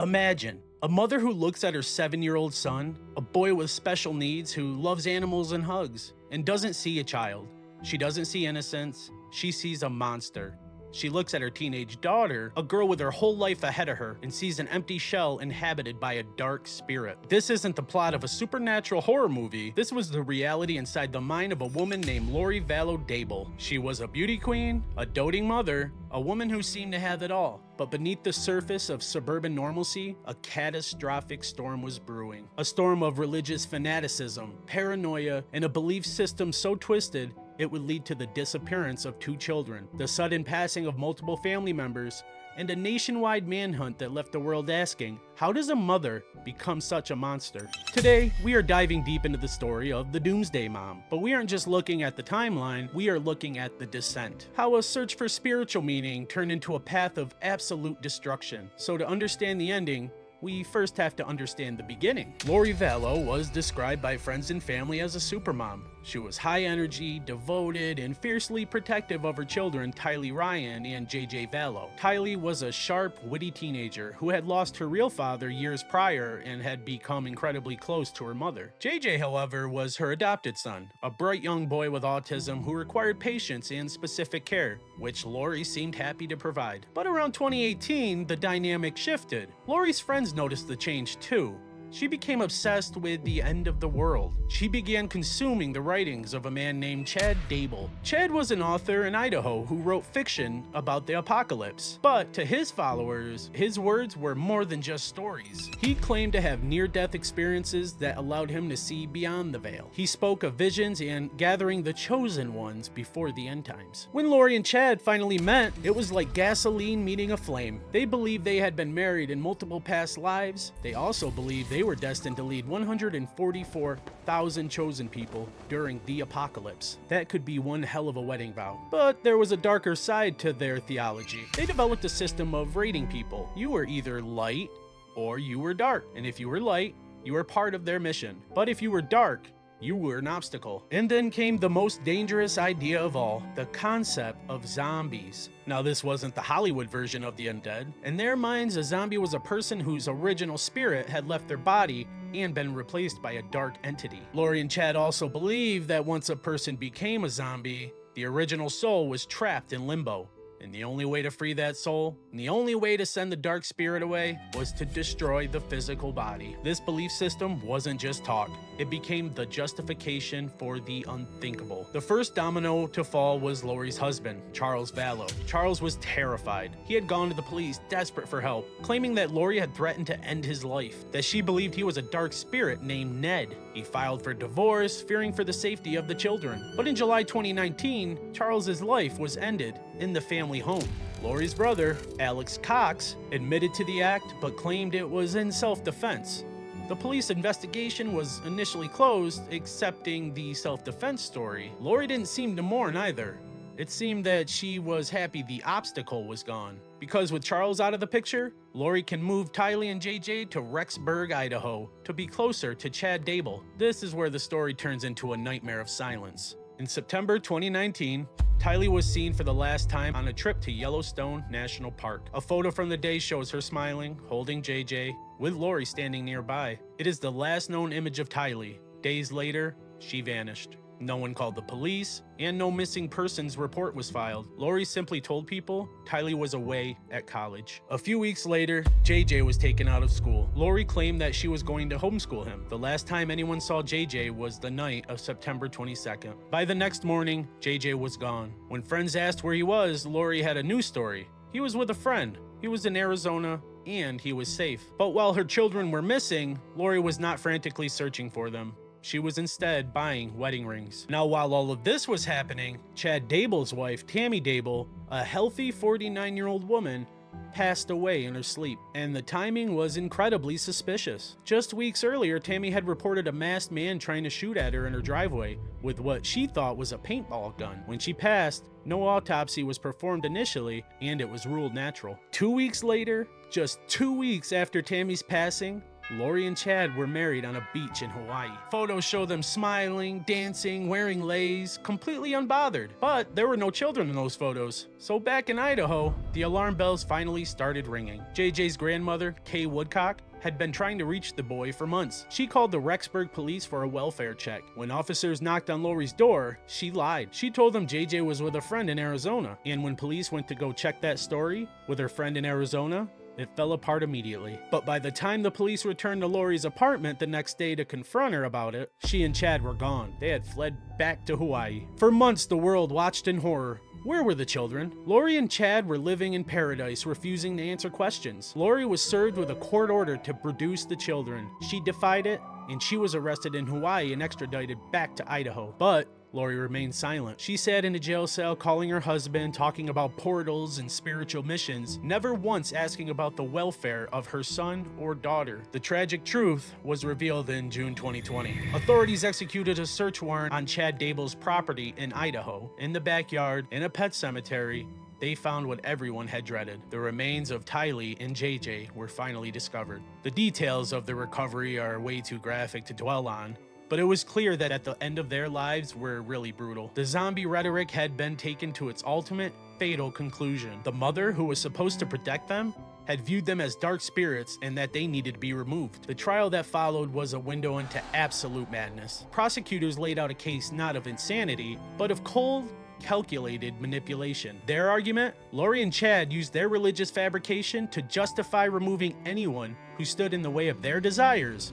Imagine a mother who looks at her 7-year-old son, a boy with special needs who loves animals and hugs, and doesn't see a child. She doesn't see innocence, she sees a monster. She looks at her teenage daughter, a girl with her whole life ahead of her, and sees an empty shell inhabited by a dark spirit. This isn't the plot of a supernatural horror movie. This was the reality inside the mind of a woman named Lori Vallow-Daybell. She was a beauty queen, a doting mother, a woman who seemed to have it all. But beneath the surface of suburban normalcy, a catastrophic storm was brewing. A storm of religious fanaticism, paranoia, and a belief system so twisted it would lead to the disappearance of 2 children, the sudden passing of multiple family members, and a nationwide manhunt that left the world asking, how does a mother become such a monster? Today, we are diving deep into the story of the Doomsday Mom, but we aren't just looking at the timeline, we are looking at the descent. How a search for spiritual meaning turned into a path of absolute destruction. So to understand the ending, we first have to understand the beginning. Lori Vallow was described by friends and family as a supermom. She was high energy, devoted, and fiercely protective of her children, Tylee Ryan and J.J. Vallow. Tylee was a sharp, witty teenager who had lost her real father years prior and had become incredibly close to her mother. J.J., however, was her adopted son, a bright young boy with autism who required patience and specific care, which Lori seemed happy to provide. But around 2018, the dynamic shifted. Lori's friends noticed the change too. She became obsessed with the end of the world. She began consuming the writings of a man named Chad Daybell. Chad was an author in Idaho who wrote fiction about the apocalypse. But to his followers, his words were more than just stories. He claimed to have near-death experiences that allowed him to see beyond the veil. He spoke of visions and gathering the chosen ones before the end times. When Lori and Chad finally met, it was like gasoline meeting a flame. They believed they had been married in multiple past lives. They also believed they were destined to lead 144,000 chosen people during the apocalypse. That could be one hell of a wedding vow. But there was a darker side to their theology. They developed a system of rating people. You were either light or you were dark. And if you were light, you were part of their mission. But if you were dark, you were an obstacle. And then came the most dangerous idea of all, the concept of zombies. Now, this wasn't the Hollywood version of the undead. In their minds, a zombie was a person whose original spirit had left their body and been replaced by a dark entity. Lori and Chad also believed that once a person became a zombie, the original soul was trapped in limbo. And the only way to free that soul, and the only way to send the dark spirit away, was to destroy the physical body. This belief system wasn't just talk. It became the justification for the unthinkable. The first domino to fall was Lori's husband, Charles Vallow. Charles was terrified. He had gone to the police, desperate for help, claiming that Lori had threatened to end his life, that she believed he was a dark spirit named Ned. He filed for divorce, fearing for the safety of the children. But in July 2019, Charles's life was ended in the family home. Lori's brother, Alex Cox, admitted to the act but claimed it was in self-defense. The police investigation was initially closed, accepting the self-defense story. Lori didn't seem to mourn either. It seemed that she was happy the obstacle was gone. Because with Charles out of the picture, Lori can move Tylee and J.J. to Rexburg, Idaho, to be closer to Chad Daybell. This is where the story turns into a nightmare of silence. In September 2019, Tylee was seen for the last time on a trip to Yellowstone National Park. A photo from the day shows her smiling, holding J.J., with Lori standing nearby. It is the last known image of Tylee. Days later, she vanished. No one called the police, and no missing persons report was filed. Lori simply told people Tylee was away at college. A few weeks later, JJ was taken out of school. Lori claimed that she was going to homeschool him. The last time anyone saw JJ was the night of September 22nd. By the next morning, JJ was gone. When friends asked where he was, Lori had a new story. He was with a friend. He was in Arizona, and he was safe. But while her children were missing, Lori was not frantically searching for them. She was instead buying wedding rings. Now, while all of this was happening, Chad Daybell's wife, Tammy Daybell, a healthy 49-year-old woman, passed away in her sleep, and the timing was incredibly suspicious. Just weeks earlier, Tammy had reported a masked man trying to shoot at her in her driveway with what she thought was a paintball gun. When she passed, no autopsy was performed initially, and it was ruled natural. 2 weeks later, just 2 weeks after Tammy's passing, Lori and Chad were married on a beach in Hawaii. Photos show them smiling, dancing, wearing leis, completely unbothered. But there were no children in those photos. So back in Idaho, the alarm bells finally started ringing. JJ's grandmother, Kay Woodcock, had been trying to reach the boy for months. She called the Rexburg police for a welfare check. When officers knocked on Lori's door, she lied. She told them JJ was with a friend in Arizona. And when police went to go check that story with her friend in Arizona, it fell apart immediately. But by the time the police returned to Lori's apartment the next day to confront her about it, she and Chad were gone. They had fled back to Hawaii. For months, the world watched in horror. Where were the children? Lori and Chad were living in paradise, refusing to answer questions. Lori was served with a court order to produce the children. She defied it, and she was arrested in Hawaii and extradited back to Idaho. But Lori remained silent. She sat in a jail cell calling her husband, talking about portals and spiritual missions, never once asking about the welfare of her son or daughter. The tragic truth was revealed in June 2020. Authorities executed a search warrant on Chad Daybell's property in Idaho. In the backyard, in a pet cemetery, they found what everyone had dreaded. The remains of Tylee and J.J. were finally discovered. The details of the recovery are way too graphic to dwell on, but it was clear that at the end of their lives were really brutal. The zombie rhetoric had been taken to its ultimate, fatal conclusion. The mother, who was supposed to protect them, had viewed them as dark spirits and that they needed to be removed. The trial that followed was a window into absolute madness. Prosecutors laid out a case not of insanity, but of cold, calculated manipulation. Their argument? Lori and Chad used their religious fabrication to justify removing anyone who stood in the way of their desires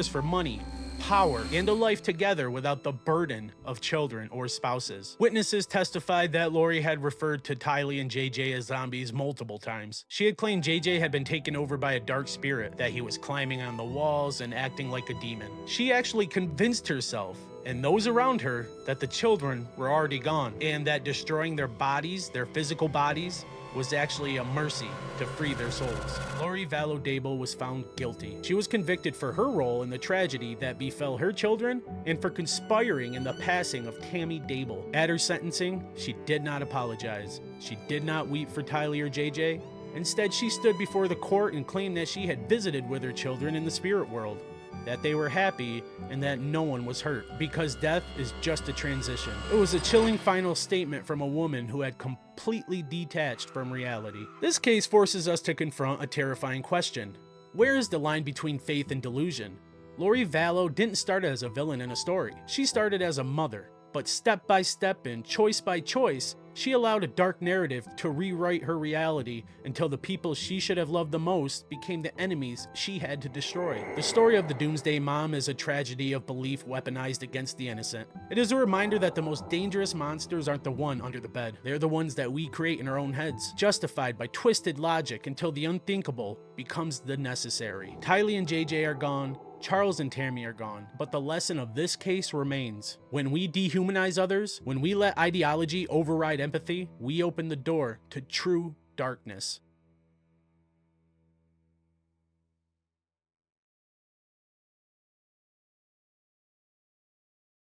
for money, power, and a life together without the burden of children or spouses. Witnesses testified that Lori had referred to Tylee and J.J. as zombies multiple times. She had claimed J.J. had been taken over by a dark spirit, that he was climbing on the walls and acting like a demon. She actually convinced herself and those around her that the children were already gone, and that destroying their bodies, their physical bodies, was actually a mercy to free their souls. Lori Vallow-Daybell was found guilty. She was convicted for her role in the tragedy that befell her children and for conspiring in the passing of Tammy Daybell. At her sentencing, she did not apologize. She did not weep for Tylee or JJ. Instead, she stood before the court and claimed that she had visited with her children in the spirit world, that they were happy, and that no one was hurt, because death is just a transition. It was a chilling final statement from a woman who had completely detached from reality. This case forces us to confront a terrifying question. Where is the line between faith and delusion? Lori Vallow didn't start as a villain in a story. She started as a mother, but step by step and choice by choice, she allowed a dark narrative to rewrite her reality until the people she should have loved the most became the enemies she had to destroy. The story of the Doomsday Mom is a tragedy of belief weaponized against the innocent. It is a reminder that the most dangerous monsters aren't the one under the bed. They're the ones that we create in our own heads, justified by twisted logic until the unthinkable becomes the necessary. Tylee and JJ are gone. Charles and Tammy are gone, but the lesson of this case remains. When we dehumanize others, when we let ideology override empathy, we open the door to true darkness.